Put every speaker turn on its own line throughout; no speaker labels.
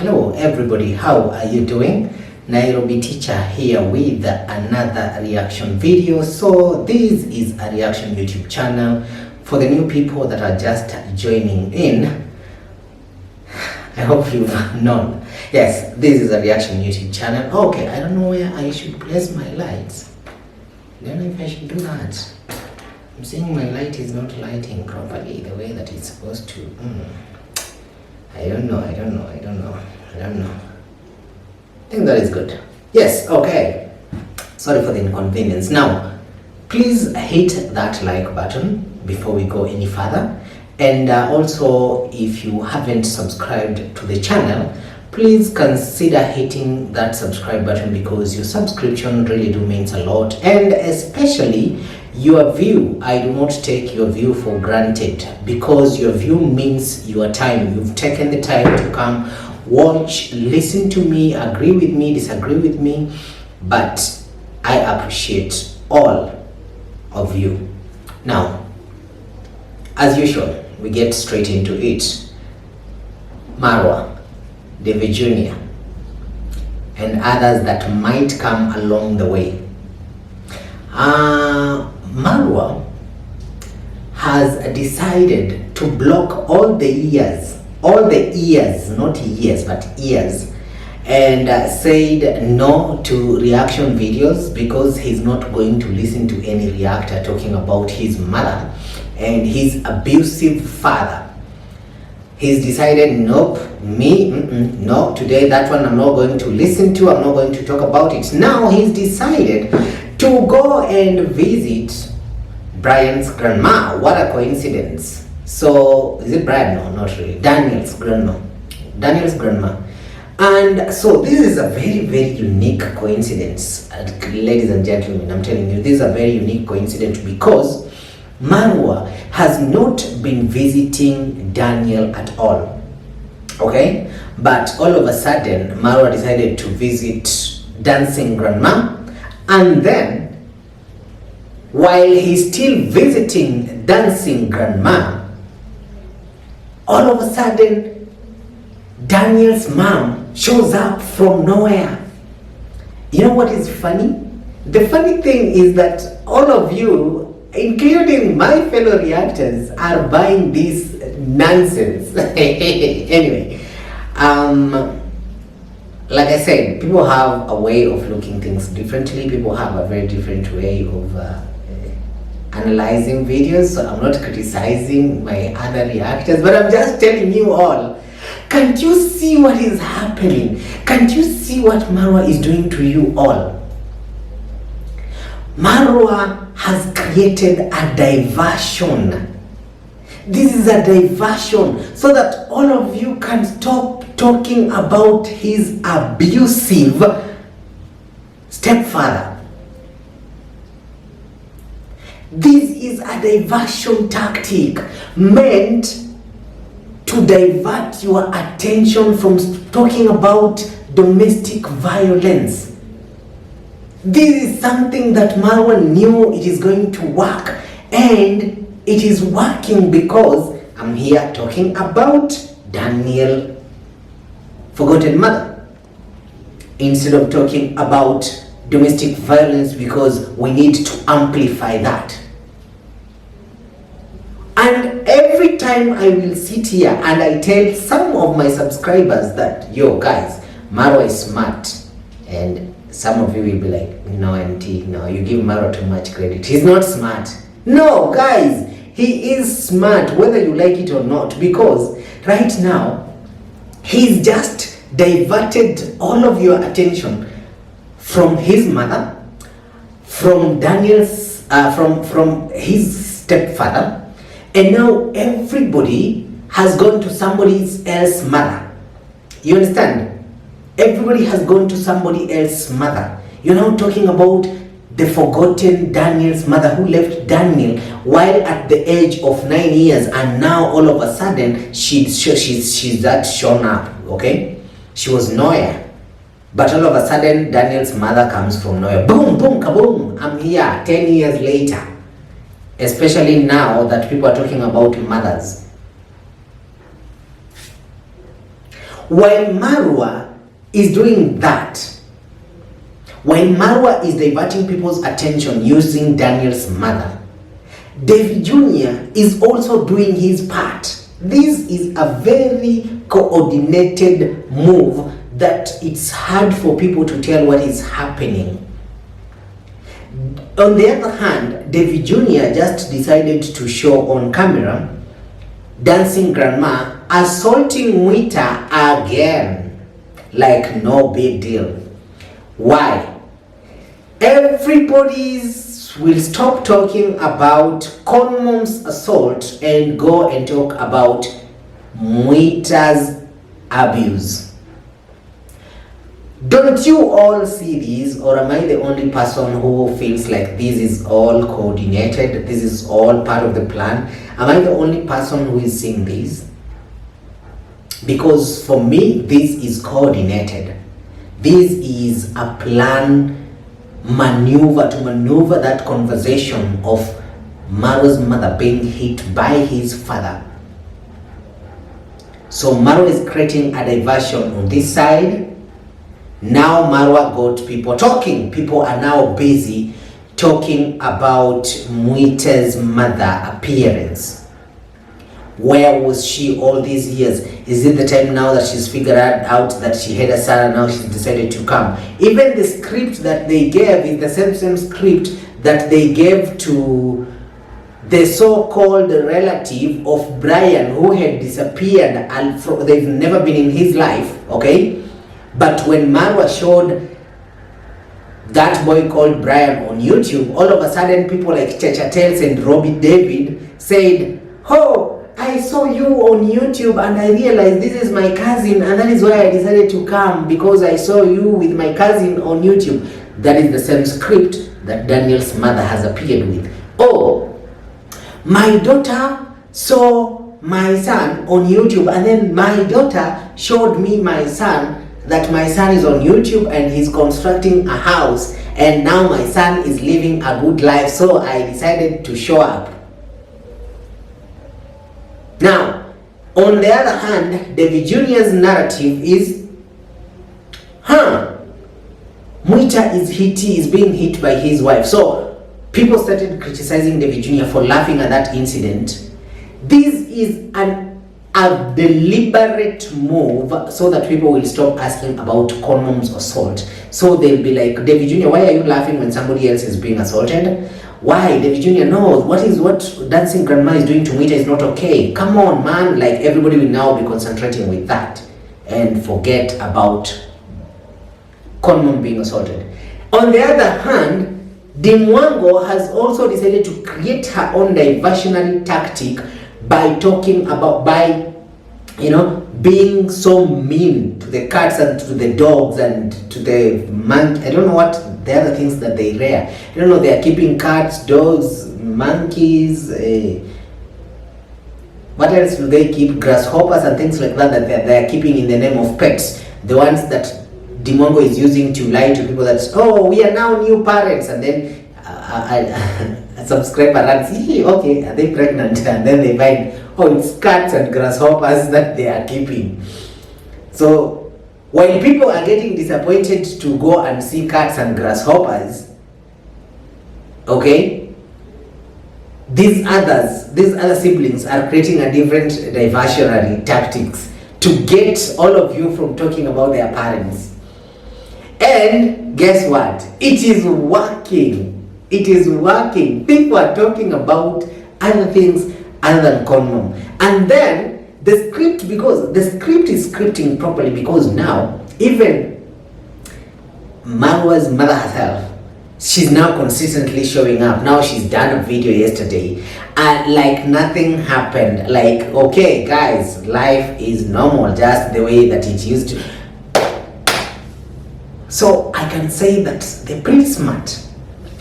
Hello everybody, how are you doing? Nairobi teacher here with another reaction video. So this is a reaction YouTube channel for the new people that are just joining in. I hope you've known. Yes, this is a reaction YouTube channel. Okay, I don't know where I should place my lights. I don't know if I should do that. I'm seeing my light is not lighting properly the way that it's supposed to. I don't know. I think that is good. Yes, okay. Sorry for the inconvenience. Now, please hit that like button before we go any further. And also, if you haven't subscribed to the channel, please consider hitting that subscribe button because your subscription really do means a lot. And especially your view. I do not take your view for granted because your view means your time. You've taken the time to come watch, listen to me, agree with me, disagree with me, but I appreciate all of you. Now, as usual, we get straight into it. Marwa, Davy Jr., and others that might come along the way. Marwa has decided to block all the ears, not years, but ears, and said no to reaction videos because he's not going to listen to any reactor talking about his mother and his abusive father. He's decided, nope, no, today that one I'm not going to listen to, I'm not going to talk about it. Now he's decided to go and visit Brian's grandma. What a coincidence. So, is it Brian? No, not really. Daniel's grandma. And so this is a very, very unique coincidence. Ladies and gentlemen, I'm telling you, this is a very unique coincidence because Marwa has not been visiting Daniel at all. Okay? But all of a sudden, Marwa decided to visit dancing grandma. And then, while he's still visiting dancing grandma, all of a sudden, Daniel's mom shows up from nowhere. You know what is funny? The funny thing is that all of you, including my fellow reactors, are buying this nonsense. Anyway, like I said, people have a way of looking things differently. People have a very different way of analyzing videos. So I'm not criticizing my other reactors, but I'm just telling you all. Can't you see what is happening? Can't you see what Marwa is doing to you all? Marwa has created a diversion. This is a diversion so that all of you can stop talking about his abusive stepfather. This is a diversion tactic meant to divert your attention from talking about domestic violence. This is something that Marwa knew it is going to work, and it is working because I'm here talking about Daniel forgotten mother instead of talking about domestic violence because we need to amplify that. And every time I will sit here and I tell some of my subscribers that, yo guys, Marwa is smart, and some of you will be like, no auntie, no, you give Marwa too much credit. He's not smart. No guys, he is smart whether you like it or not, because right now he's just diverted all of your attention from his mother, from Daniel's, from his stepfather, and now everybody has gone to somebody else's mother. You understand? Everybody has gone to somebody else's mother. You're now talking about the forgotten Daniel's mother who left Daniel while at the age of 9 years, and now all of a sudden she's that shown up. Okay, she was nowhere, but all of a sudden Daniel's mother comes from nowhere. Boom, boom, kaboom! I'm here 10 years later. Especially now that people are talking about mothers. While Marwa is doing that, while Marwa is diverting people's attention using Daniel's mother, Davy Jr. is also doing his part. This is a very coordinated move that it's hard for people to tell what is happening. On the other hand, Davy Jr. just decided to show on camera dancing grandma assaulting Mwita again, like no big deal. Why? Everybody will stop talking about Conmom's assault and go and talk about Mwita's abuse. Don't you all see this, or am I the only person who feels like this is all coordinated, this is all part of the plan? Am I the only person who is seeing this? Because for me, this is coordinated. This is a plan maneuver to maneuver that conversation of Marwa's mother being hit by his father. So Marwa is creating a diversion on this side. Now Marwa got people talking. People are now busy talking about Mwita's mother appearance. Where was she all these years? Is it the time now that she's figured out that she had a son and now she's decided to come? Even the script that they gave is the same script that they gave to the so-called relative of Brian who had disappeared and they've never been in his life, okay? But when Marwa showed that boy called Brian on YouTube, all of a sudden people like Chacha Tales and Robbie David said, "Oh, I saw you on YouTube and I realized this is my cousin and that is why I decided to come, because I saw you with my cousin on YouTube." That is the same script that Daniel's mother has appeared with. "Oh, my daughter saw my son on YouTube and then my daughter showed me my son, that my son is on YouTube and he's constructing a house and now my son is living a good life, so I decided to show up." Now, on the other hand, Davy Jr.'s narrative is, Mwita is being hit by his wife. So people started criticizing Davy Jr. for laughing at that incident. This is a deliberate move so that people will stop asking about Conmom's assault. So they'll be like, "Davy Jr., why are you laughing when somebody else is being assaulted? Why? Davy Jr., no, what dancing grandma is doing to Mwita is not okay. Come on, man." Like, everybody will now be concentrating with that and forget about Conmom being assaulted. On the other hand, Dimwango has also decided to create her own diversionary tactic by talking about, being so mean to the cats and to the dogs and to the monkey. I don't know what the other things that they rear. I don't know, they are keeping cats, dogs, monkeys, what else do they keep? Grasshoppers and things like that they are keeping in the name of pets. The ones that Dimongo is using to lie to people that, "Oh, we are now new parents," and then a subscriber runs, "Okay, are they pregnant?" And then they find, oh, it's cats and grasshoppers that they are keeping. So while people are getting disappointed to go and see cats and grasshoppers, okay, these other siblings are creating a different diversionary tactics to get all of you from talking about their parents. And guess what? It is working. It is working. People are talking about other things other than Conmom. And then the script, because the script is scripting properly, because now even Marwa's mother herself, she's now consistently showing up. Now she's done a video yesterday and like nothing happened. Like, okay guys, life is normal, just the way that it used to. So I can say that they're pretty smart.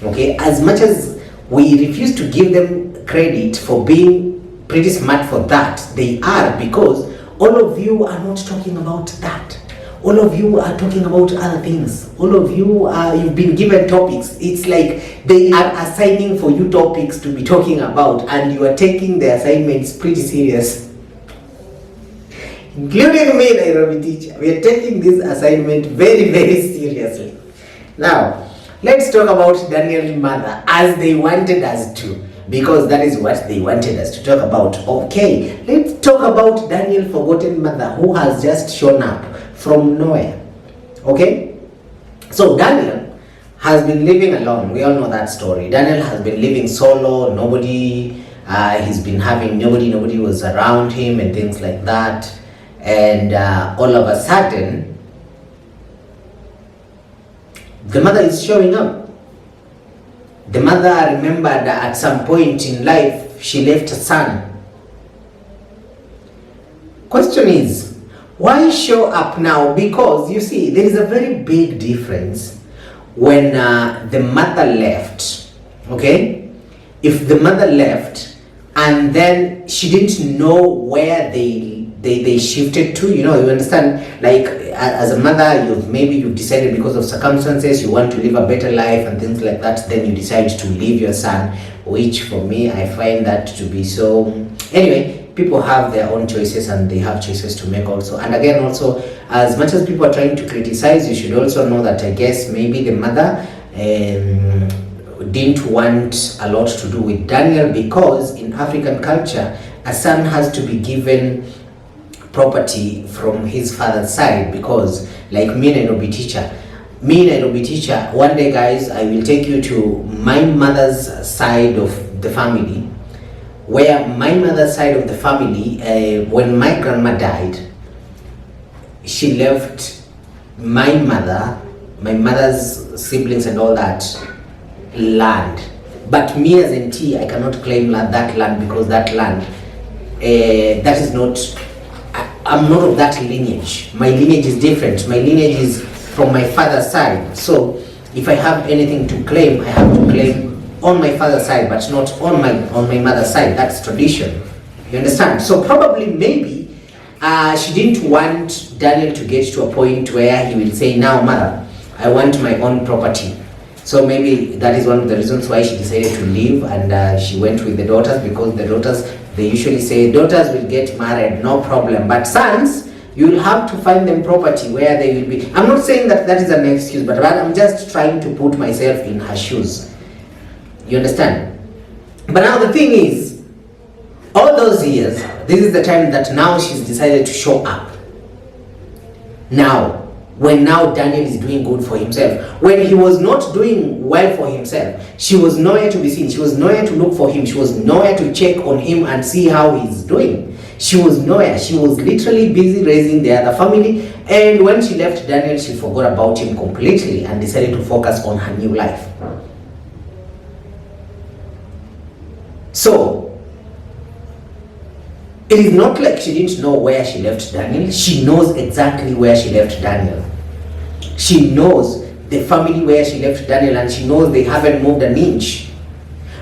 Okay, as much as we refuse to give them credit for being pretty smart for that, they are, because all of you are not talking about that. All of you are talking about other things. All of you you've been given topics. It's like they are assigning for you topics to be talking about, and you are taking the assignments pretty serious. including me, Nairobi teacher. We are taking this assignment very, very seriously. Now, let's talk about Daniel's mother as they wanted us to, because that is what they wanted us to talk about. Okay, let's talk about Daniel's forgotten mother who has just shown up from nowhere. Okay, so Daniel has been living alone. We all know that story. Daniel has been living solo. Nobody was around him and things like that. And all of a sudden, the mother is showing up. The mother remembered that at some point in life, she left a son. Question is, why show up now? Because you see, there is a very big difference when the mother left. Okay? If the mother left and then she didn't know where they shifted to, you understand, like as a mother, you've decided because of circumstances you want to live a better life and things like that, then you decide to leave your son, which for me, I find that to be so. Anyway, people have their own choices and they have choices to make also. And again, also, as much as people are trying to criticize, you should also know that I guess maybe the mother didn't want a lot to do with Daniel, because in African culture, a son has to be given property from his father's side, because like me and Nairobi teacher, one day guys, I will take you to my mother's side of the family, where my mother's side of the family, when my grandma died, she left my mother's siblings and all that land. But me as in T, I cannot claim that land, because that land, that is not, I'm not of that lineage. My lineage is different. My lineage is from my father's side. So if I have anything to claim, I have to claim on my father's side, but not on my mother's side. That's tradition. You understand? So probably maybe she didn't want Daniel to get to a point where he will say, now mother, I want my own property. So maybe that is one of the reasons why she decided to leave, and she went with the daughters, because the daughters, they usually say daughters will get married, no problem, but sons, you will have to find them property where they will be. I'm not saying that is an excuse, but I'm just trying to put myself in her shoes. You understand? But now the thing is, all those years, this is the time that now she's decided to show up. Now, when now Daniel is doing good for himself. When he was not doing well for himself, she was nowhere to be seen. She was nowhere to look for him. She was nowhere to check on him and see how he's doing. She was nowhere. She was literally busy raising the other family. And when she left Daniel, she forgot about him completely and decided to focus on her new life. So, it is not like she didn't know where she left Daniel. She knows exactly where she left Daniel. She knows the family where she left Daniel, and she knows they haven't moved an inch.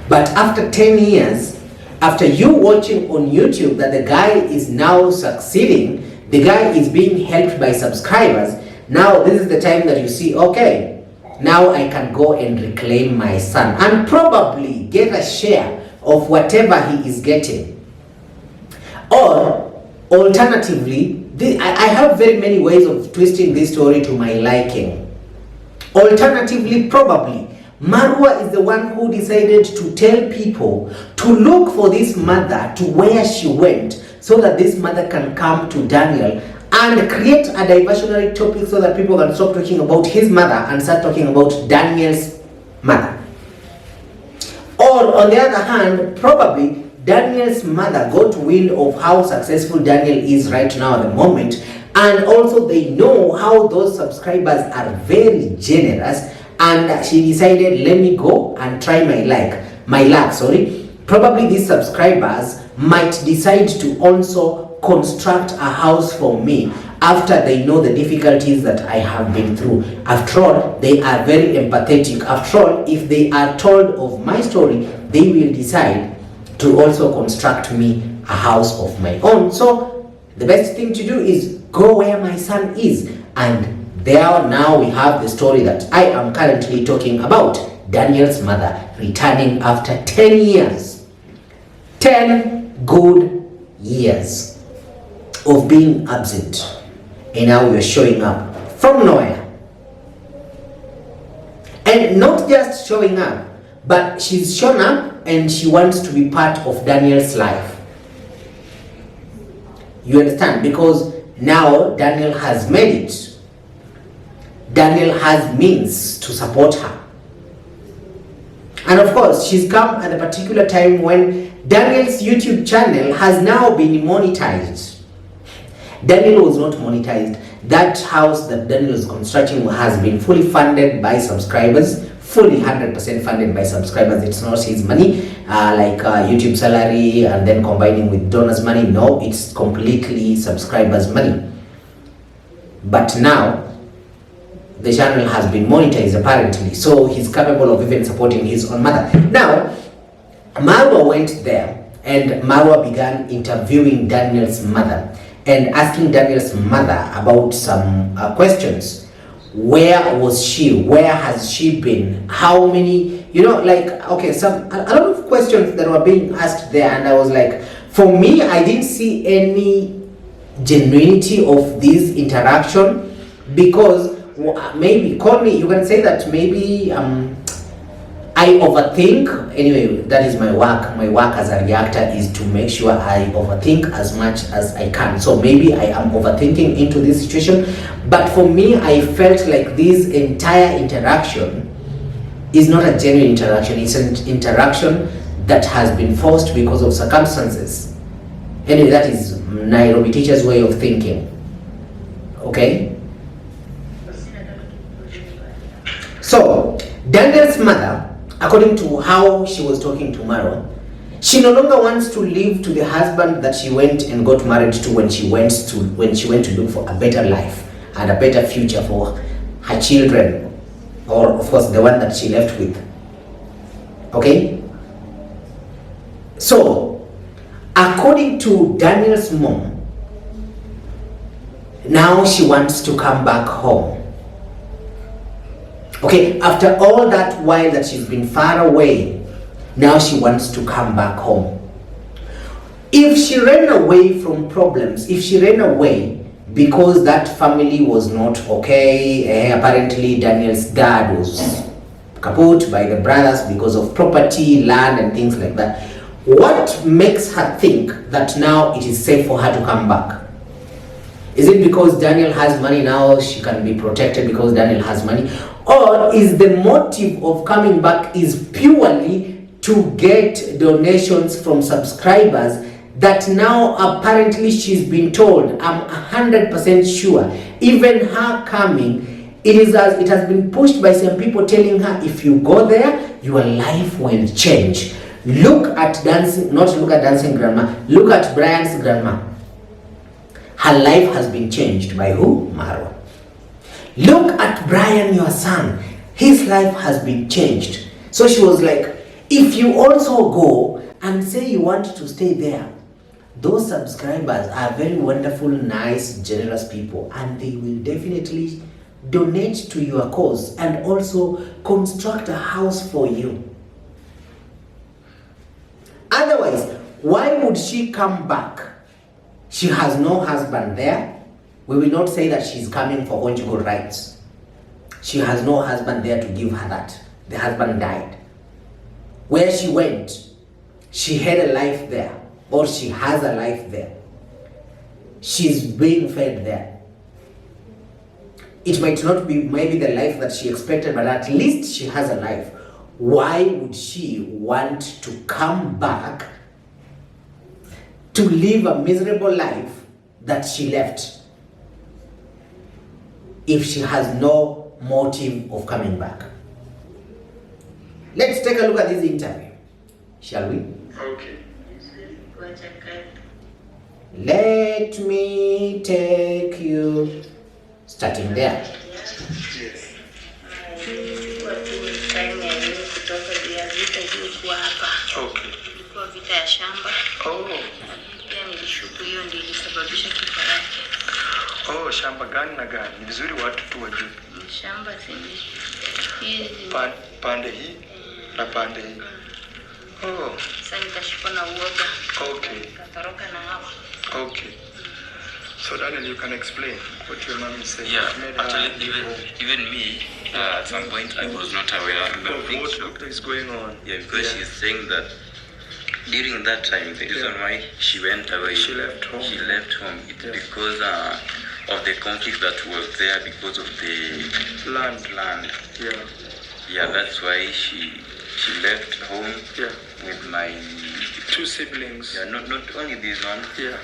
But after 10 years, after you watching on YouTube that the guy is now succeeding, the guy is being helped by subscribers, now this is the time that you see, okay, now I can go and reclaim my son and probably get a share of whatever he is getting. Or alternatively, I have very many ways of twisting this story to my liking. Alternatively, probably, Marwa is the one who decided to tell people to look for this mother to where she went, so that this mother can come to Daniel and create a diversionary topic so that people can stop talking about his mother and start talking about Daniel's mother. Or on the other hand, probably Daniel's mother got wind of how successful Daniel is right now at the moment, and also they know how those subscribers are very generous, and she decided, let me go and try my luck. Probably these subscribers might decide to also construct a house for me after they know the difficulties that I have been through. After all, they are very empathetic. After all, if they are told of my story, they will decide to also construct me a house of my own. So the best thing to do is go where my son is. And there now we have the story that I am currently talking about. Daniel's mother returning after 10 years. 10 good years. of being absent, and now you're showing up from nowhere. And not just showing up, but she's shown up and she wants to be part of Daniel's life. You understand? Because now Daniel has made it. Daniel has means to support her. And of course, she's come at a particular time when Daniel's YouTube channel has now been monetized. Daniel was not monetized. That house that Daniel is constructing has been fully funded by subscribers, fully 100% funded by subscribers. It's not his money, like YouTube salary and then combining with donors' money. No, it's completely subscribers' money. But now, the channel has been monetized apparently, so he's capable of even supporting his own mother. Now, Marwa went there and Marwa began interviewing Daniel's mother and asking Daniel's mother about some questions. Where was she? Where has she been? How many, like, okay, a lot of questions that were being asked there, and I was like, for me, I didn't see any genuinity of this interaction, because maybe, call me, you can say that maybe I overthink. Anyway, that is my work. My work as a reactor is to make sure I overthink as much as I can. So maybe I am overthinking into this situation. But for me, I felt like this entire interaction is not a genuine interaction. It's an interaction that has been forced because of circumstances. Anyway, that is Nairobi teacher's way of thinking. Okay? So, Daniel's mother, according to how she was talking to Marwa, she no longer wants to live to the husband that she went and got married to when she went to look for a better life and a better future for her children, or of course the one that she left with. Okay? So, according to Daniel's mom, now she wants to come back home. Okay, after all that while that she's been far away, now she wants to come back home. If she ran away from problems, if she ran away because that family was not okay, apparently Daniel's dad was kaput by the brothers because of property, land and things like that, what makes her think that now it is safe for her to come back? Is it because Daniel has money now, she can be protected because Daniel has money? Or is the motive of coming back is purely to get donations from subscribers that now apparently she's been told, I'm 100% sure, even her coming, it has been pushed by some people telling her, if you go there, your life will change. Look at dancing, not look at dancing grandma, look at Brian's grandma. Her life has been changed by who? Marwa. Look at Brian, your son. His life has been changed. So she was like, if you also go and say you want to stay there, those subscribers are very wonderful, nice, generous people, and they will definitely donate to your cause and also construct a house for you. Otherwise, why would she come back? She has no husband there. We will not say that she's coming for conjugal rights. She has no husband there to give her that. The husband died. Where she went, she had a life there, or she has a life there. She's being fed there. It might not be maybe the life that she expected, but at least she has a life. Why would she want to come back to live a miserable life that she left, if she has no motive of coming back? Let's take a look at this interview, shall we?
Okay.
Let me take you, starting there.
Yes. Okay. Oh, shamba gani na gani? Ni vizuri watu tu wajue.
Shamba hizi.
Pande hii na pande hii. Oh.
Sasa nikashikwa na uoga.
Okay.
Nikatoroka na hapo.
Okay. So Daniel, you can explain what your mom is saying.
Yeah,
Made her
actually,
leave home.
even me, at some point, I was not aware. I'm a big shock.
What is going on?
Yeah, because she's saying that during that time, the reason why she went away,
She left home.
It's because of the conflict that was there because of the land.
Yeah.
Yeah, that's why she left home
Yeah.
with my
2 siblings.
yeah, not only this one.
Yeah.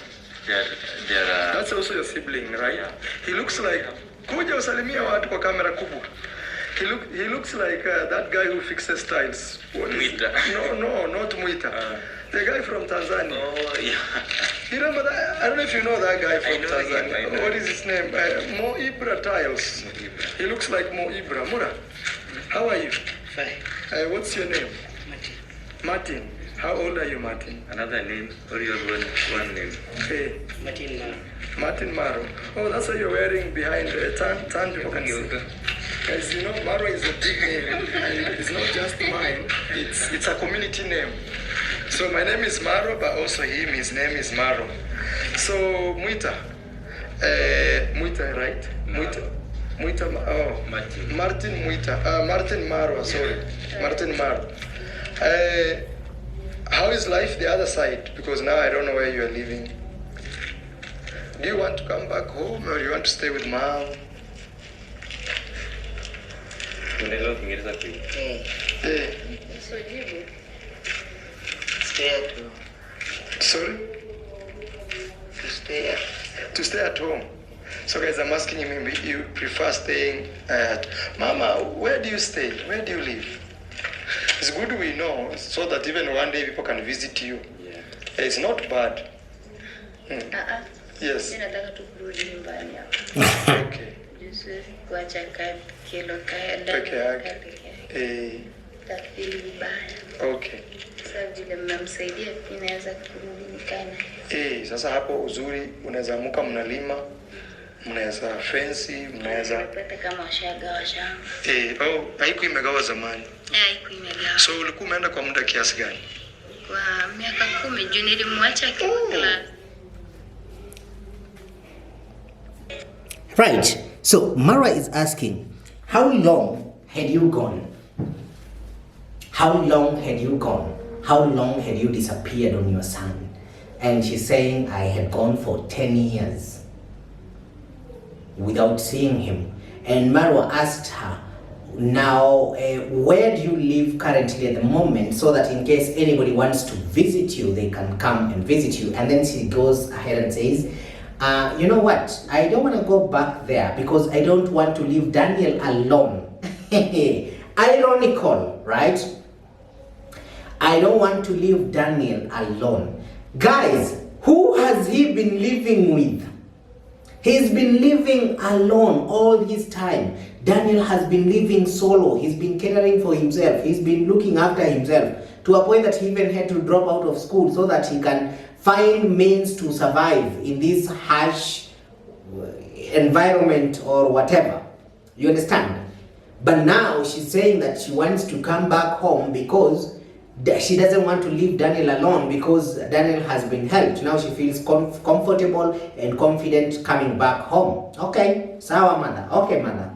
There are
That's also your sibling, right? He looks like kuja usalimia watu kwa kamera kubwa. He looks like that guy who fixes tiles. What is
Mwita.
No, not Mwita. The guy from Tanzania.
oh yeah.
You remember that? I don't know if you know that guy
I
from
know him,
Tanzania.
I know
What
him.
is his name? Mo Ibra Tiles.
Mo Ibra.
He looks like Mo Ibra. Mura, how are you?
Fine.
What's your name?
Martin.
Martin. How old are you, Martin?
Another name or your one name?
Hey,
Martin Mara.
Martin Maro. Oh, that's what you're wearing behind the tan people can see. Guys, you know, Marwa is a big name, and it's not just mine. It's a community name. So my name is Marwa, but also his name is Maro. So Mwita, right? Mwita,
Martin.
Martin Mwita, Martin Marwa, sorry, Martin Maro. How is life the other side? Because now I don't know where you are living. Do you want to come back home or you want to stay with mom?
Unaelewa Kiingereza kweli?
Eh,
So jibu.
Stay at home.
sorry? To stay at home. So guys, I'm asking you, maybe you prefer staying at... Mama, where do you stay? Where do you live? It's good we know, so that even one day people can visit you.
Yeah.
It's not bad. Yes.
Mimi nataka tu kurudi nyumbani hapa.
Okay.
Siwezi kuacha kilo
Peke yake.
Tafili vibaya.
Okay.
Sasa vile mmemsaidia pia naweza kurudi nikae.
Sasa hapo uzuri unaweza amuka mnalima, mnaweza fensi, mnaweza...
Nimepata kama washagawa shamba.
Haiku imegawa zamani.
Haiku imegawa.
So ulikuwa umeenda kwa muda kiasi gani?
Kwa miaka 10 juu nilimwacha akiwa class.
Right. So Marwa is asking, how long had you gone? How long had you gone? How long had you disappeared on your son? And she's saying, I had gone for 10 years without seeing him. And Marwa asked her, now, where do you live currently at the moment, so that in case anybody wants to visit you, they can come and visit you? And then she goes ahead and says, you know what? I don't want to go back there because I don't want to leave Daniel alone. Ironical, right? I don't want to leave Daniel alone. Guys, who has he been living with? He's been living alone all this time. Daniel has been living solo. He's been catering for himself. He's been looking after himself to a point that he even had to drop out of school so that he can find means to survive in this harsh environment or whatever. You understand? But now she's saying that she wants to come back home because she doesn't want to leave Daniel alone because Daniel has been helped. Now she feels comfortable and confident coming back home. Okay, sawa mother. Okay, mother.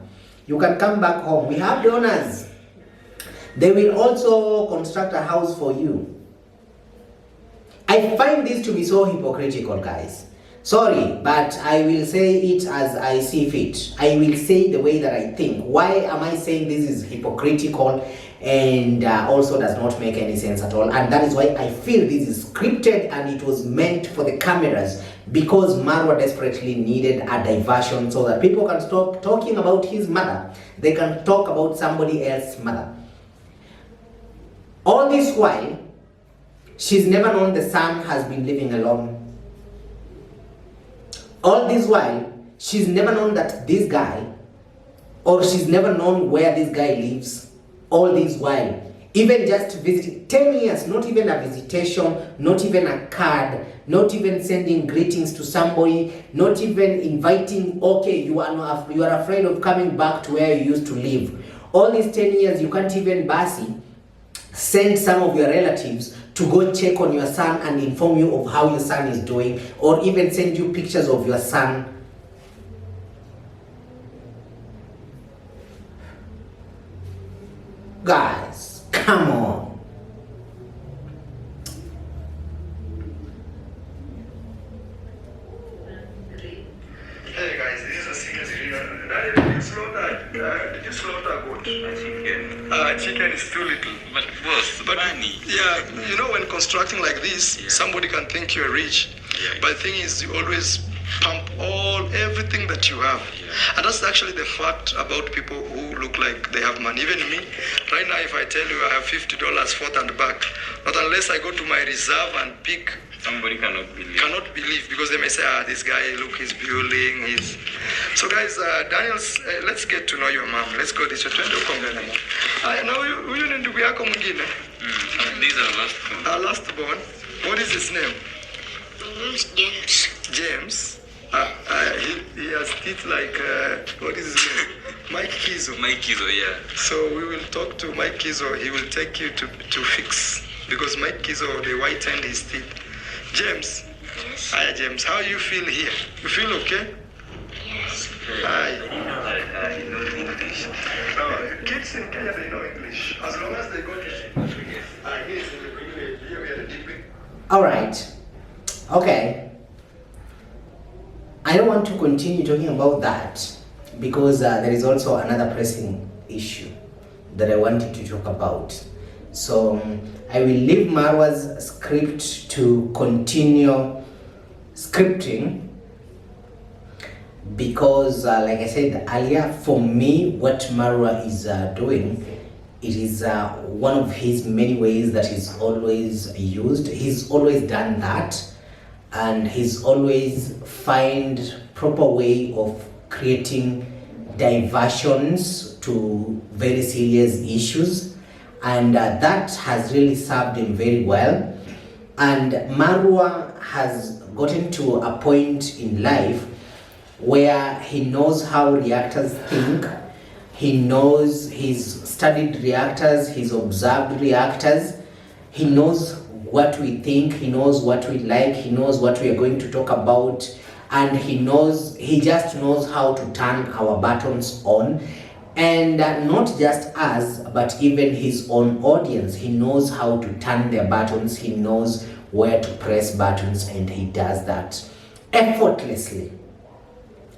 You can come back home. We have donors. They will also construct a house for you. I find this to be so hypocritical, guys. Sorry, but I will say it as I see fit. I will say the way that I think. Why am I saying this is hypocritical and also does not make any sense at all? And that is why I feel this is scripted and it was meant for the cameras, because Marwa desperately needed a diversion so that people can stop talking about his mother. They can talk about somebody else's mother. All this while, she's never known the son has been living alone. All this while, she's never known that this guy, or she's never known where this guy lives. All this while, even just visiting, 10 years, not even a visitation, not even a card, not even sending greetings to somebody, not even inviting, okay, you are afraid of coming back to where you used to live. All these 10 years, you can't even, Basi, send some of your relatives to go check on your son and inform you of how your son is doing, or even send you pictures of your son. Guys, come on.
Hey guys, this is a serious video. Did you slaughter a goat? Chicken is too little.
But boss,
But
money.
yeah, you know, when constructing like this,
Yeah.
somebody can think you're rich.
Yeah.
But the thing is, you always pump everything that you have.
Yeah.
And that's actually the fact about people who look like they have money. Even me, right now, if I tell you I have $50 forth and back, not unless I go to my reserve and pick,
Somebody cannot believe.
because they may say, this guy, look, he's building, he's... So guys, Daniels, let's get to know your mom. Let's go this way. Twende ukaongea na mom. Now, huyu ni ndugu yako mwingine?
These are last one.
Our last born. What is his name?
James.
James. He has teeth like, what is his name? Mike Kizo.
Mike Kizo, yeah.
So we will talk to Mike Kizo. He will take you to fix. Because Mike Kizo, they whitened his teeth. James.
Yes.
Hi, James. How you feel here? You feel okay?
Yes.
Hi.
I know English.
No, kids in Kenya, they know English. As long as they go to school. Yes, here we are the deep.
All right. Okay. I don't want to continue talking about that because there is also another pressing issue that I wanted to talk about. So I will leave Marwa's script to continue scripting because like I said earlier, for me, what Marwa is doing, it is one of his many ways that he's always used. He's always done that, and he's always find proper way of creating diversions to very serious issues, and that has really served him very well. And Marwa has gotten to a point in life where he knows how reactors think. He knows, he's studied reactors, he's observed reactors, he knows what we think, he knows what we like, he knows what we are going to talk about, and he just knows how to turn our buttons on. And not just us, but even his own audience. He knows how to turn their buttons, he knows where to press buttons, and he does that effortlessly.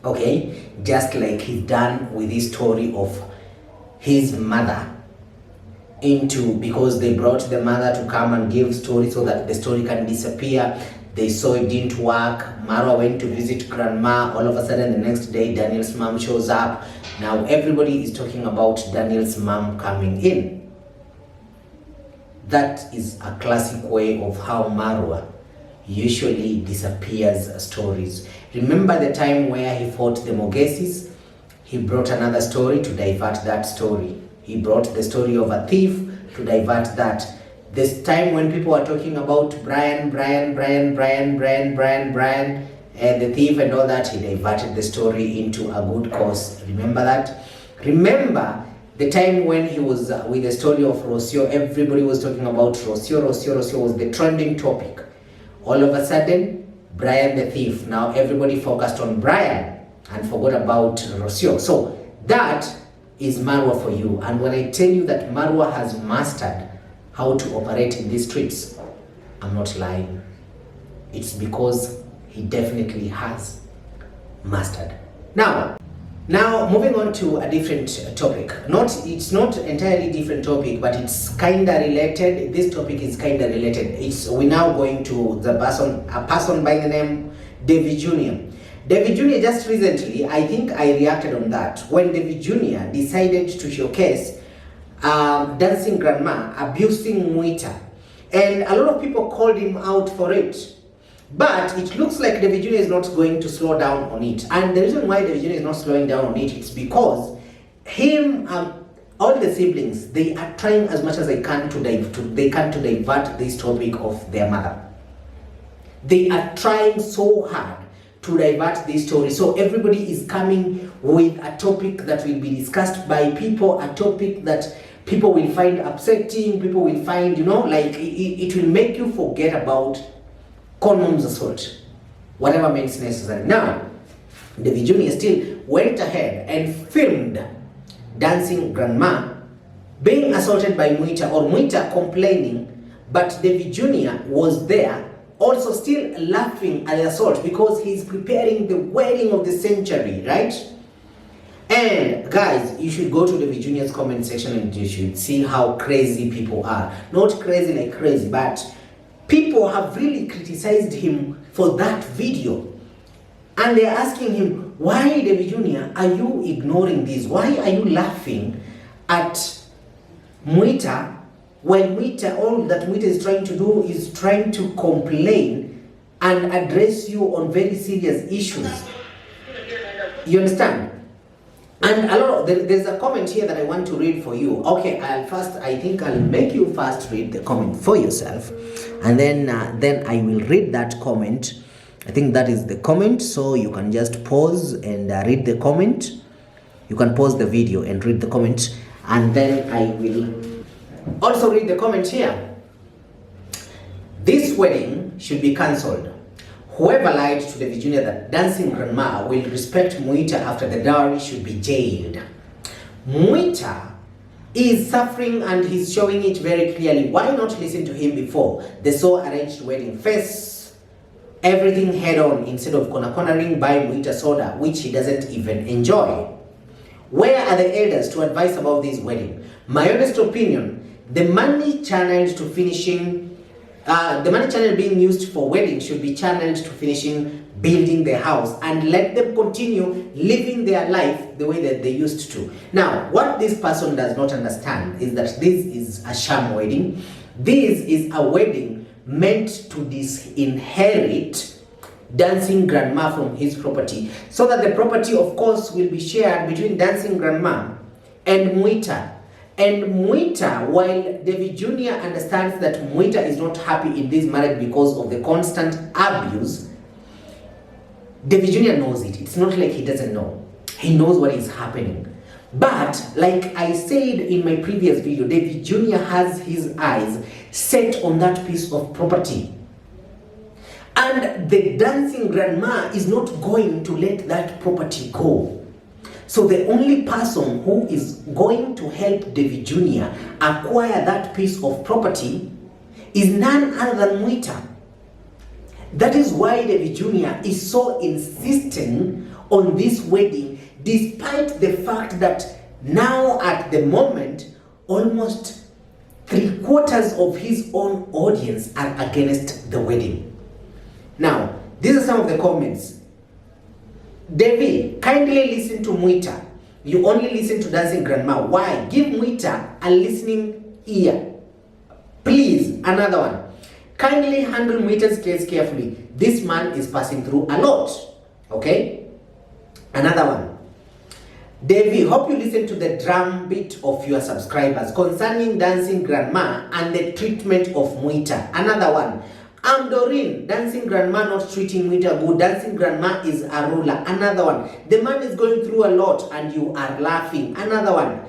Okay, just like he's done with his story of his mother because they brought the mother to come and give story so that the story can disappear. They saw it didn't work. Marwa went to visit grandma. All of a sudden, the next day, Daniel's mom shows up. Now everybody is talking about Daniel's mom coming in. That is a classic way of how Marwa usually disappears stories. Remember the time where he fought the Mogesis? He brought another story to divert that story. He brought the story of a thief to divert that. This time when people are talking about Brian, and the thief and all that, he diverted the story into a good cause. Remember that? Remember the time when he was with the story of Rocio, everybody was talking about Rocio was the trending topic. All of a sudden, Brian the thief. Now everybody focused on Brian and forgot about Rocio. So that is Marwa for you. And when I tell you that Marwa has mastered how to operate in these streets, I'm not lying. It's because he definitely has mastered. Now moving on to a different topic. It's not entirely different topic, but it's kinda related. This topic is kinda related. We're now going to a person by the name Davy Jr. Davy Jr. just recently, I think I reacted on that, when Davy Jr. decided to showcase dancing grandma, abusing Mwita. And a lot of people called him out for it. But it looks like Davy Jr. is not going to slow down on it. And the reason why Davy Jr. is not slowing down on it is because all the siblings, they are trying as much as they can to divert this topic of their mother. They are trying so hard to divert this story. So everybody is coming with a topic that will be discussed by people, a topic that people will find upsetting, people will find, you know, like it will make you forget about condoms assault, whatever means necessary. Now, Davy Jr. still went ahead and filmed dancing grandma being assaulted by Mwita, or Mwita complaining, but Davy Jr. was there also still laughing at the assault because he's preparing the wedding of the century, right? And guys, you should go to Davy Jr.'s comment section and you should see how crazy people are. Not crazy like crazy, but people have really criticized him for that video. And they're asking him, why, Davy Jr., are you ignoring this? Why are you laughing at Mwita when Mwita, all that Mwita is trying to do is trying to complain and address you on very serious issues? You understand? And a lot of, there's a comment here that I want to read for you. Okay, I think I'll make you first read the comment for yourself, and then I will read that comment. I think that is the comment, so you can just pause and read the comment. You can pause the video and read the comment, and then I will also read the comment here. This wedding should be cancelled. Whoever lied to Davy Jr. that dancing grandma will respect Mwita after the dowry should be jailed. Mwita is suffering and he's showing it very clearly. Why not listen to him before the so-arranged wedding? Face everything head on instead of cornering by Mwita soda, which he doesn't even enjoy. Where are the elders to advise about this wedding? My honest opinion, the money channeled to finishing the money channel being used for wedding should be channeled to finishing building their house, and let them continue living their life the way that they used to. Now, what this person does not understand is that this is a sham wedding. This is a wedding meant to disinherit dancing grandma from his property, so that the property, of course, will be shared between dancing grandma and Mwita. And Mwita, while Davy Jr. understands that Mwita is not happy in this marriage because of the constant abuse, Davy Jr. knows it. It's not like he doesn't know. He knows what is happening. But, like I said in my previous video, Davy Jr. has his eyes set on that piece of property. And the dancing grandma is not going to let that property go. So the only person who is going to help Davy Jr. acquire that piece of property is none other than Mwita. That is why Davy Jr. is so insisting on this wedding, despite the fact that now at the moment, almost 3/4 of his own audience are against the wedding. Now, these are some of the comments. Davy, kindly listen to Mwita. You only listen to dancing grandma. Why? Give Mwita a listening ear. Please, another one. Kindly handle Mwita's case carefully. This man is passing through a lot. Okay? Another one. Davy, hope you listen to the drumbeat of your subscribers concerning dancing grandma and the treatment of Mwita. Another one. I'm Doreen, dancing grandma not treating Mwita good. Dancing grandma is a ruler. Another one. The man is going through a lot and you are laughing. Another one.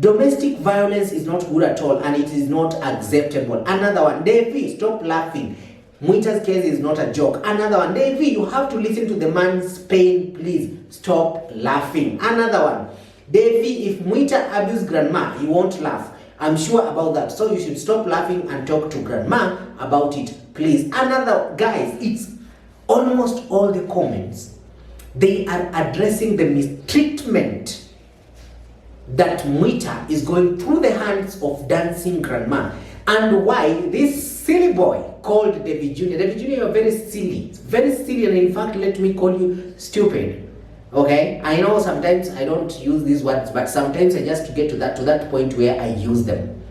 Domestic violence is not good at all and it is not acceptable. Another one. Davy, stop laughing. Mwita's case is not a joke. Another one. Davy, you have to listen to the man's pain. Please stop laughing. Another one. Davy, if Mwita abused grandma, he won't laugh. I'm sure about that. So you should stop laughing and talk to grandma about it, please. Another, guys, it's almost all the comments. They are addressing the mistreatment that Mwita is going through the hands of dancing grandma, and why this silly boy called Davy Jr. Davy Jr., you're very silly, and in fact, let me call you stupid. Okay, I know sometimes I don't use these words, but sometimes I just get to that point where I use them.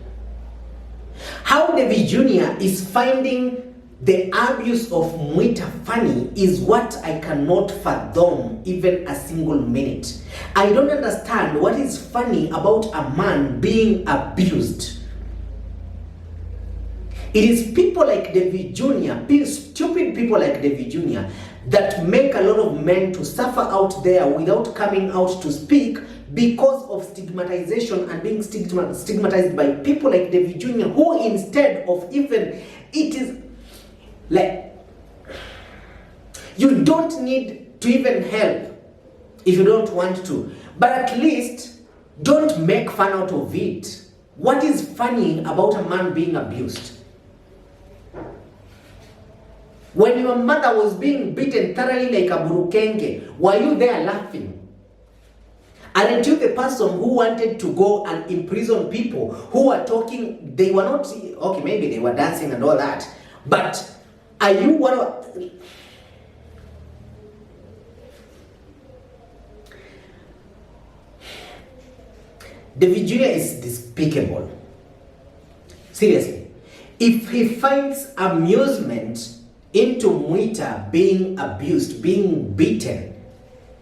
How Davy Jr. is finding the abuse of Mwita funny is what I cannot fathom even a single minute. I don't understand what is funny about a man being abused. It is people like Davy Jr., stupid people like Davy Jr., that make a lot of men to suffer out there without coming out to speak because of stigmatization and being stigmatized by people like Davy Jr., who instead of even, it is like, you don't need to even help if you don't want to, but at least don't make fun out of it. What is funny about a man being abused? When your mother was being beaten thoroughly like a burukenge, were you there laughing? Aren't you the person who wanted to go and imprison people who were talking, they were not, okay, maybe they were dancing and all that, but are you one of... Davy Jr. is despicable. Seriously. If he finds amusement into Mwita being abused, being beaten,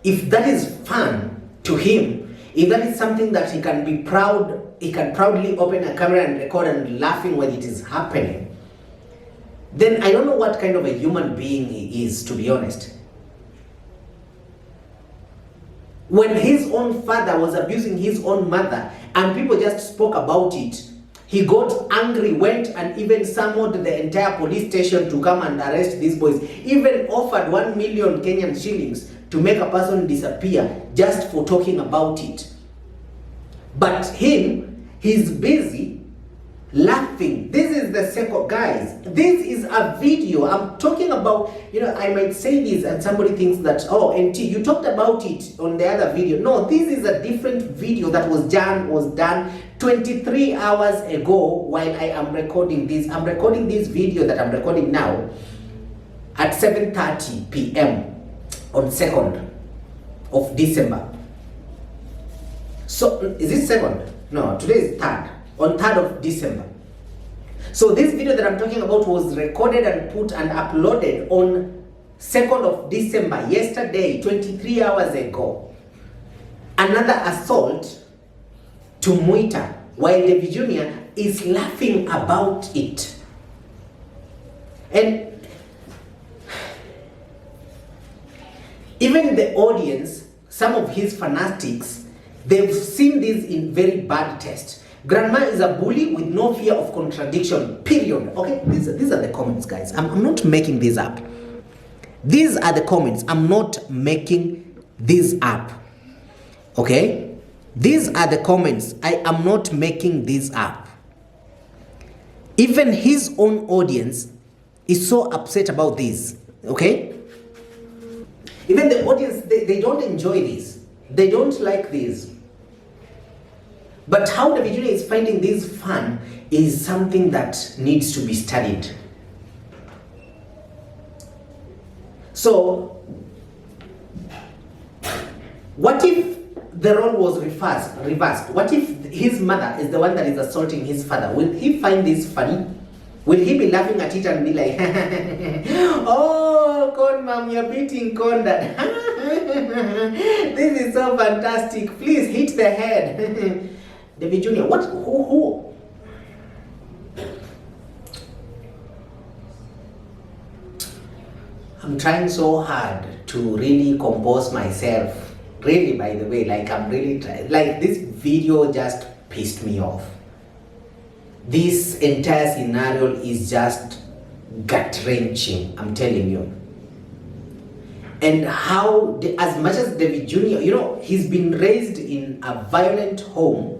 if that is fun to him, if that is something that he can be proud, he can proudly open a camera and record and laughing when it is happening, then I don't know what kind of a human being he is, to be honest. When his own father was abusing his own mother and people just spoke about it, he got angry, went and even summoned the entire police station to come and arrest these boys, even offered 1 million Kenyan shillings to make a person disappear just for talking about it. But him, he's busy laughing. This is the second, guys, this is a video. I'm talking about, you know, I might say this and somebody thinks that, oh, NT, you talked about it on the other video. No, this is a different video that was done 23 hours ago while I am recording this. I'm recording this video that I'm recording now at 7:30 p.m. on 2nd of December. So, is it 2nd? No, today is 3rd. On 3rd of December. So this video that I'm talking about was recorded and put and uploaded on 2nd of December, yesterday, 23 hours ago. Another assault to Mwita, while Davy Jr. is laughing about it. And even the audience, some of his fanatics, they've seen this in very bad taste. Grandma is a bully with no fear of contradiction, period. Okay, these are the comments, guys. I'm not making this up. These are the comments. I'm not making this up. Okay? These are the comments. I am not making this up. Even his own audience is so upset about this. Okay? Even the audience, they don't enjoy this. They don't like this. But how Davy Jr. is finding this fun is something that needs to be studied. So, what if the role was reversed? What if his mother is the one that is assaulting his father? Will he find this funny? Will he be laughing at it and be like, oh, Con Mom, you're beating Con Dad. This is so fantastic. Please hit the head. Davy Jr., what? Who? I'm trying so hard to really compose myself. Really, by the way, like I'm really trying. Like this video just pissed me off. This entire scenario is just gut-wrenching, I'm telling you. And how, as much as Davy Jr., you know, he's been raised in a violent home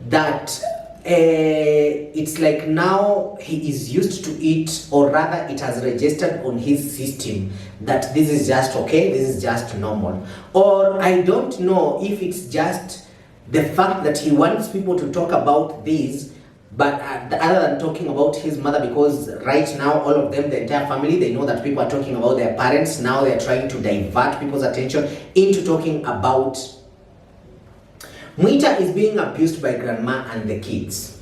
that it's like now he is used to it, or rather it has registered on his system that this is just okay, this is just normal. Or I don't know if it's just the fact that he wants people to talk about this, but other than talking about his mother, because right now all of them, the entire family, they know that people are talking about their parents. Now they're trying to divert people's attention into talking about Mwita is being abused by grandma and the kids.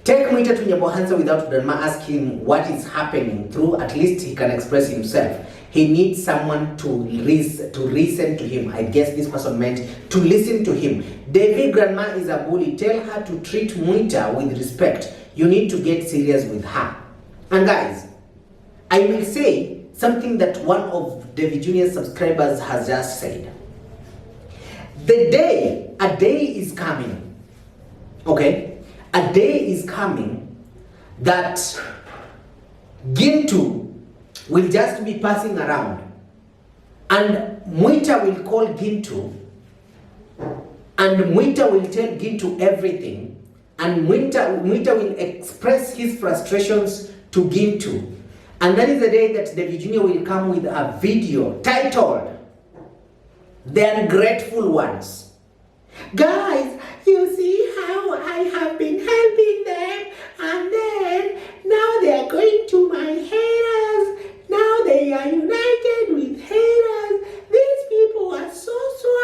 Take Mwita to Nyabohansa without grandma asking what is happening through, at least he can express himself. He needs someone to listen to him. I guess this person meant to listen to him. Davy, grandma is a bully. Tell her to treat Mwita with respect. You need to get serious with her. And guys, I will say something that one of Davy Jr.'s subscribers has just said. A day is coming, okay? A day is coming that Gintu will just be passing around, and Mwita will call Gintu, and Mwita will tell Gintu everything, and Mwita will express his frustrations to Gintu. And that is the day that Davy Jr. will come with a video titled The Ungrateful Ones. Guys, you see how I have been helping them, and then now they are going to my haters. Now they are united with haters. These people are so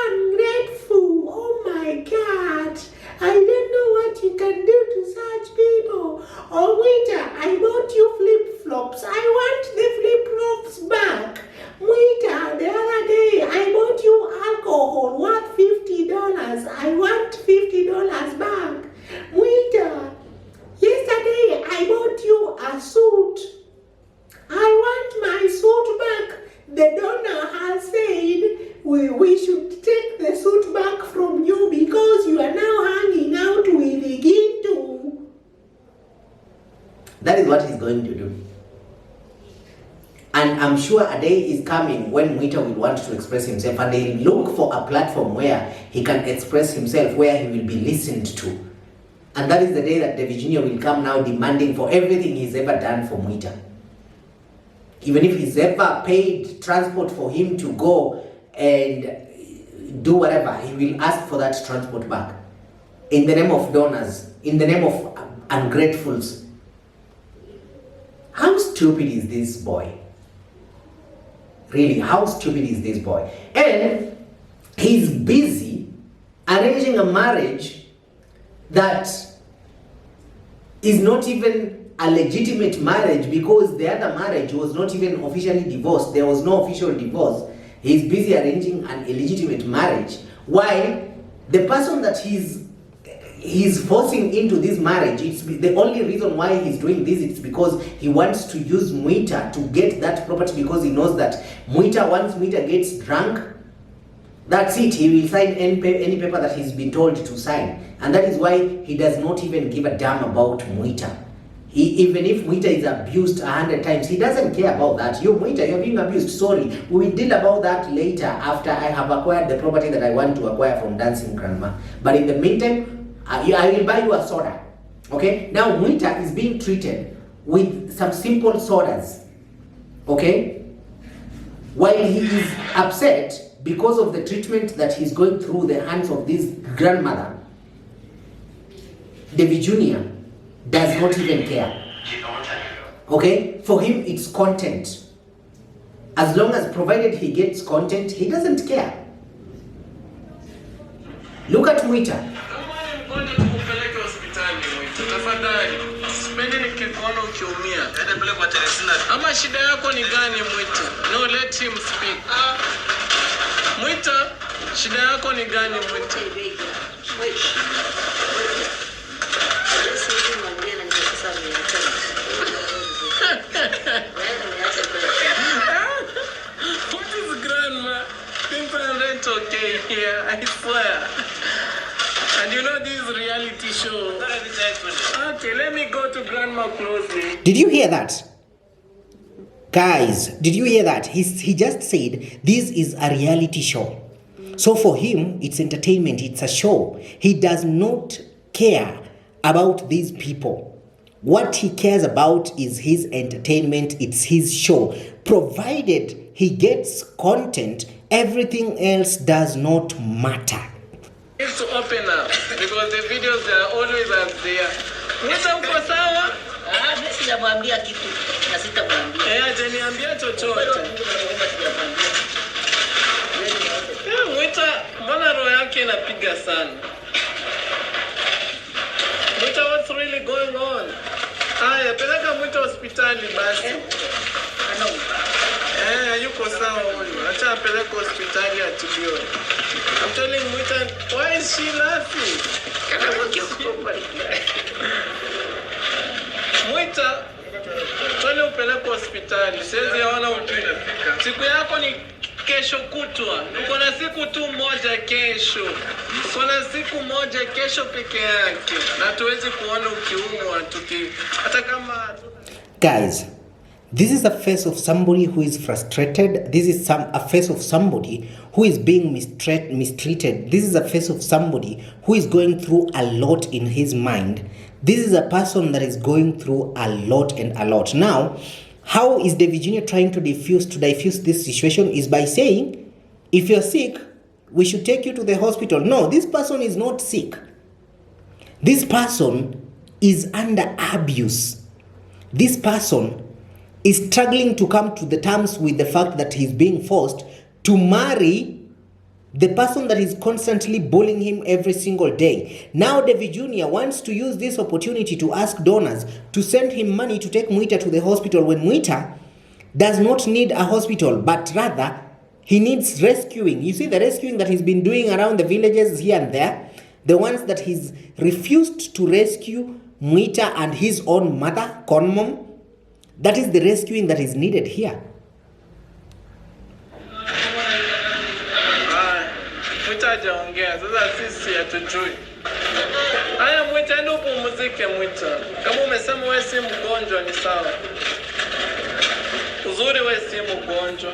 ungrateful. Oh my God. I don't know what you can do to such people. Oh, Mwita, I bought you flip-flops. I want the flip-flops back. Mwita, the other day, I bought you alcohol worth $50. I want $50 back. Mwita, yesterday, I bought you a suit. I want my suit back. The donor has said we should take the suit back from you because you are now hanging out with Gintu. That is what he's going to do. And I'm sure a day is coming when Mwita will want to express himself, and he'll look for a platform where he can express himself, where he will be listened to. And that is the day that Davy Jr. will come now demanding for everything he's ever done for Mwita. Even if he's ever paid transport for him to go and do whatever, he will ask for that transport back. In the name of donors, in the name of ungratefuls. How stupid is this boy? Really, how stupid is this boy? And he's busy arranging a marriage that is not even a legitimate marriage, because the other marriage was not even officially divorced. There was no official divorce. He's busy arranging an illegitimate marriage, while the person that he's forcing into this marriage, it's the only reason why he's doing this, it's because he wants to use Mwita to get that property, because he knows that once Mwita gets drunk, that's it. He will sign any paper that he's been told to sign. And that is why he does not even give a damn about Mwita. Even if Mwita is abused 100 times, he doesn't care about that. You, Mwita, you're being abused. Sorry. We will deal about that later after I have acquired the property that I want to acquire from Dancing Grandma. But in the meantime, I will buy you a soda. Okay? Now, Mwita is being treated with some simple sodas. Okay? While he is upset because of the treatment that he's going through the hands of this grandmother, Davy Jr. does not even care. Okay? For him, it's content. As long as provided he gets content, he doesn't care. Look at Mwita.
Ama shida yako ni gani Mwita? No, let him speak. Mwita, shida yako ni gani Mwita? What is grandma? Things aren't okay here, I swear. And you know this reality show. Okay, let me go to grandma closely.
Did you hear that? Guys, did you hear that? He just said this is a reality show. So for him, it's entertainment, it's a show. He does not care about these people. What he cares about is his entertainment, it's his show. Provided he gets content, everything else does not matter.
Needs to open up because the videos are always up there. Mwita uko sawa?
Sijamwambia kitu na sitamwambia.
Hajaniambia chochote. Mwita, mbona roho yake inapiga sana? Mwita, what's really going on? Haya, peleka Mwita hospitali basi. Yuko sawa huyu. Acha apeleke hospitali atibiwe. I'm telling Mwita, why is she laughing? Mwita, twende upeleke hospitali. Siwezi ona siku yako ni kesho kutwa. Uko na siku tu moja kesho. Uko na siku moja kesho peke yake. Na tuwezi kuona ukiumwa hata kama.
Guys, this is a face of somebody who is frustrated. This is a face of somebody who is being mistreated. This is a face of somebody who is going through a lot in his mind. This is a person that is going through a lot and a lot. Now, how is Davy Jr. trying to diffuse this situation is by saying, if you're sick, we should take you to the hospital. No, this person is not sick. This person is under abuse. This person is struggling to come to the terms with the fact that he's being forced to marry the person that is constantly bullying him every single day. Now Davy Jr. wants to use this opportunity to ask donors to send him money to take Mwita to the hospital when Mwita does not need a hospital, but rather he needs rescuing. You see the rescuing that he's been doing around the villages here and there, the ones that he's refused to rescue Mwita and his own mother, Conmom. That is the rescuing that is needed here.
Mwita hajaongea, sasa sisi hatujui. Haya Mwita, ndio upumzike Mwita. Kama umesema wewe si mgonjwa ni sawa. Uzuri wewe si mgonjwa.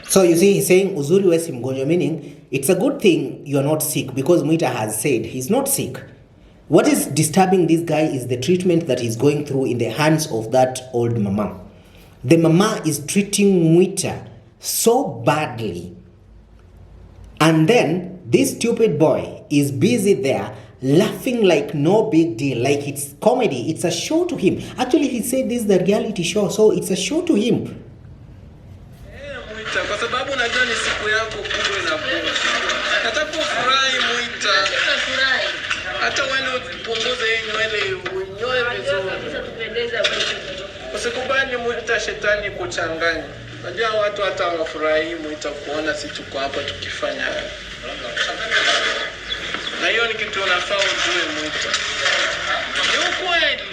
So you see, he's saying uzuri wewe si mgonjwa, meaning it's a good thing you are not sick, because Mwita has said he's not sick. What is disturbing this guy is the treatment that he's going through in the hands of that old mama. The mama is treating Mwita so badly. And then this stupid boy is busy there laughing like no big deal, like it's comedy, it's a show to him. Actually, he said this is the reality show, so it's a show to him.
Mwita, kwa sababu najua ni siku yako kubwa inakuja. Nataka kufurahi Mwita.
Tutafurahi.
Hata wewe upunguze nywele unyoe vizuri. Usikubali Mwita shetani kuchanganya. Najua watu hata wafurahi Mwita kuona sisi tuko hapa tukifanya. Na hiyo ni kitu unafaa ujue Mwita. Ni ukweli.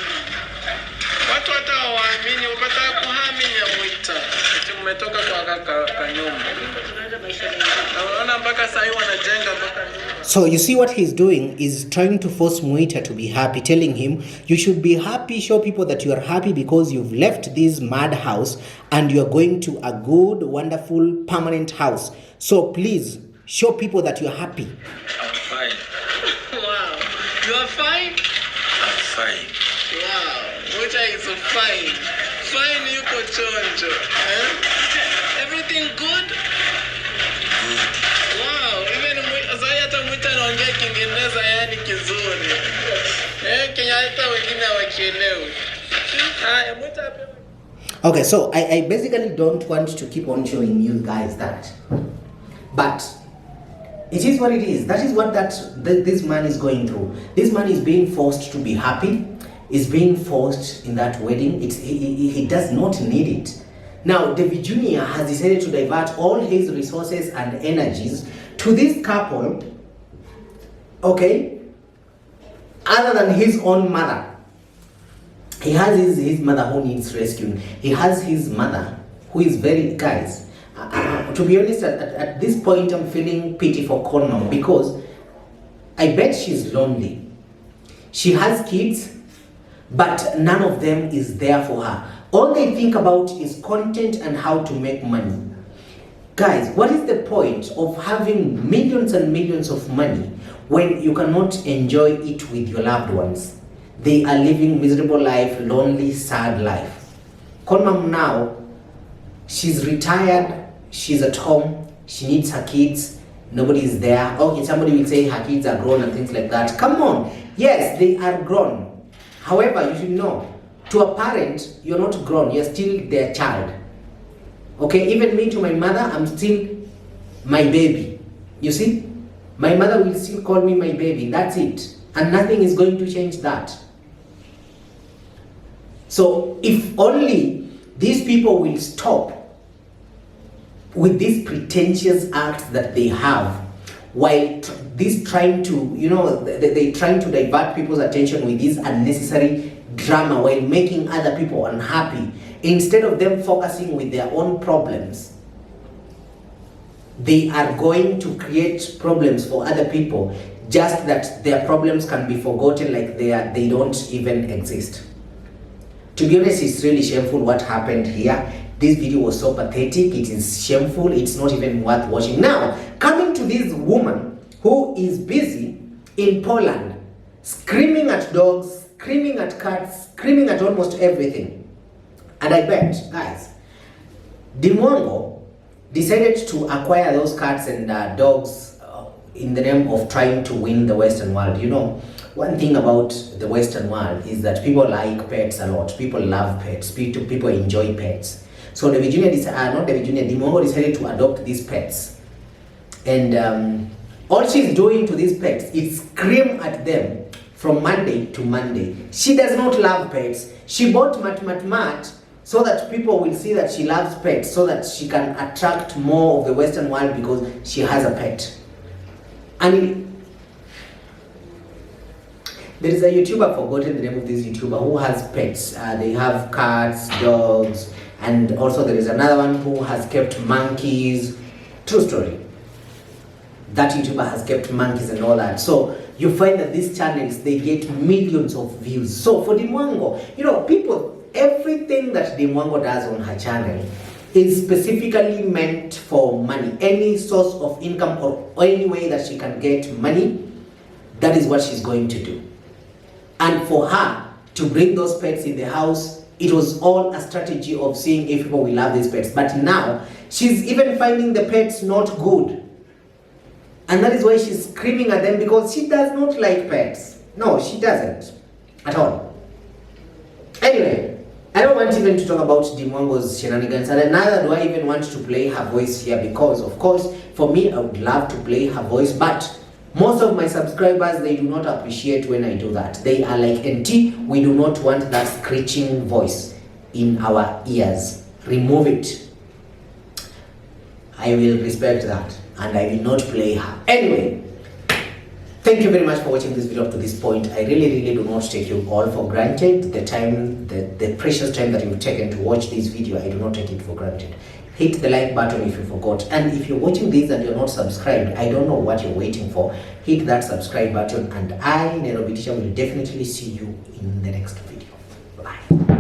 Watu hata waamini ukataka kuhamia Mwita. Eti mmetoka kwa nyumba. Naona mpaka sasa wanajenga mpaka nyumba.
So you see what he's doing is trying to force Mwita to be happy, telling him you should be happy, show people that you are happy because you've left this mad house and you are going to a good, wonderful, permanent house. So please show people that you are happy.
I'm fine.
Wow. You are fine?
I'm fine.
Wow. Mwita is fine. Fine yuko chonjo. Everything good? Wow. Even hata Mwita anaongea Kiingereza yani kizuri. Kenya hata wengine hawakielewi. Haya Mwita.
Okay, so I basically don't want to keep on showing you guys that. But it is what it is. That is what this man is going through. This man is being forced to be happy. Is being forced in that wedding. He does not need it. Now, Davy Jr. has decided to divert all his resources and energies to this couple, okay, other than his own mother. He has his mother who needs rescuing. He has his mother who is very, guys, to be honest, at this point I'm feeling pity for Conmom, because I bet she's lonely. She has kids, but none of them is there for her. All they think about is content and how to make money. Guys, what is the point of having millions and millions of money when you cannot enjoy it with your loved ones? They are living miserable life, lonely, sad life. Conmom now, she's retired, she's at home, she needs her kids, nobody is there. Okay, somebody will say her kids are grown and things like that. Come on, yes, they are grown. However, you should know, to a parent, you're not grown, you're still their child. Okay, even me to my mother, I'm still my baby. You see, my mother will still call me my baby, that's it. And nothing is going to change that. So if only these people will stop with these pretentious acts that they have, while this trying to, you know, they trying to divert people's attention with this unnecessary drama while making other people unhappy. instead of them focusing with their own problems, they are going to create problems for other people, just that their problems can be forgotten, like they don't even exist. To be honest, it's really shameful what happened here. This video was so pathetic. It is shameful. It's not even worth watching. Now, coming to this woman who is busy in Poland, screaming at dogs, screaming at cats, screaming at almost everything. And I bet, guys, Dimwango decided to acquire those cats and dogs in the name of trying to win the Western world. You know, one thing about the Western world is that people like pets a lot. People love pets. People enjoy pets. So Dimwango decided to adopt these pets. And all she's doing to these pets is scream at them from Monday to Monday. She does not love pets. She bought Mat so that people will see that she loves pets, so that she can attract more of the Western world because she has a pet. And there is a YouTuber, I've forgotten the name of this YouTuber, who has pets. They have cats, dogs, and also there is another one who has kept monkeys. True story. That YouTuber has kept monkeys and all that. So you find that these channels, they get millions of views. So for Dimwango, you know, people, everything that Dimwango does on her channel is specifically meant for money. Any source of income or any way that she can get money, that is what she's going to do. And for her to bring those pets in the house, it was all a strategy of seeing if people will love these pets. But now, she's even finding the pets not good. And that is why she's screaming at them, because she does not like pets. No, she doesn't. At all. Anyway, I don't want even to talk about Dimwango's shenanigans, and neither do I even want to play her voice here, because, of course, for me, I would love to play her voice, but most of my subscribers, they do not appreciate when I do that. They are like, NT, we do not want that screeching voice in our ears. Remove it. I will respect that, and I will not play her. Anyway, thank you very much for watching this video up to this point. I really do not take you all for granted. The time, the precious time that you've taken to watch this video, I do not take it for granted. Hit the like button if you forgot. And if you're watching this and you're not subscribed, I don't know what you're waiting for. Hit that subscribe button, and I, Nero Bitisha, will definitely see you in the next video. Bye.